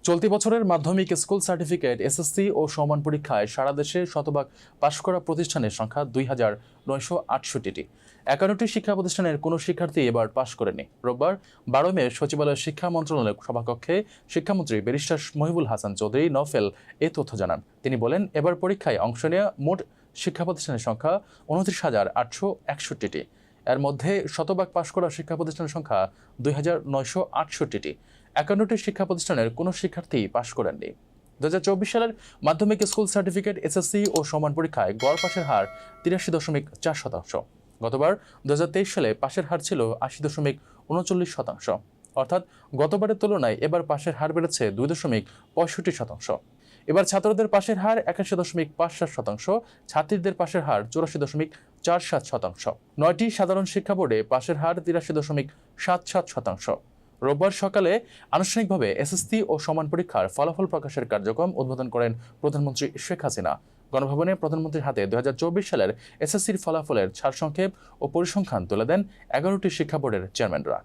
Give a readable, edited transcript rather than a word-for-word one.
চলতি বছরের মাধ্যমিক স্কুল সার্টিফিকেট এসএসসি ও সমান পরীক্ষায় সারা দেশে শতভাগ পাশ করা প্রতিষ্ঠানের সংখ্যা ২,৯৬৮টি। ৫১টি শিক্ষা প্রতিষ্ঠানের কোনো শিক্ষার্থী এবার পাশ করেনি। রোববার ১২ মে সচিবালয়ের শিক্ষা মন্ত্রণালয়ের সভাকক্ষে শিক্ষামন্ত্রী ব্যারিস্টার মহিবুল হাসান চৌধুরী নওফেল এ তথ্য জানান। তিনি বলেন, এবার পরীক্ষায় অংশ নেওয়া মোট শিক্ষা প্রতিষ্ঠানের সংখ্যা ২৯,৮৬১টি। এর মধ্যে শতভাগ পাশ করা শিক্ষা প্রতিষ্ঠানের সংখ্যা ২,৯৬৮টি। ৫১টি শিক্ষা প্রতিষ্ঠানের কোনো শিক্ষার্থী পাশ করেননি। ২০২৪ সালের মাধ্যমিক স্কুল সার্টিফিকেট এসএসসি ও সমান পরীক্ষায় গড় পাশের হার ৮৩.৪%। গতবার ২০২৩ সালে পাশের হার ছিল ৮০.৩৯%। অর্থাৎ গতবারের তুলনায় এবার পাশের হার বেড়েছে ২.৬৫%। এবার ছাত্রদের পাশের হার ৮১.৫৭%, ছাত্রীদের পাশের হার ৮৪.৪৭%। ৯টি সাধারণ শিক্ষা বোর্ডে পাশের হার ৮৩.৭৭%। রোববার সকালে আনুষ্ঠানিকভাবে এসএসসি ও সমান পরীক্ষার ফলাফল প্রকাশের কার্যক্রম উদ্বোধন করেন প্রধানমন্ত্রী শেখ হাসিনা। গণভবনে প্রধানমন্ত্রীর হাতে ২০২৪ সালের এসএসসির ফলাফলের সারসংক্ষেপ ও পরিসংখ্যান তুলে দেন ১১টি শিক্ষা বোর্ডের চেয়ারম্যানরা।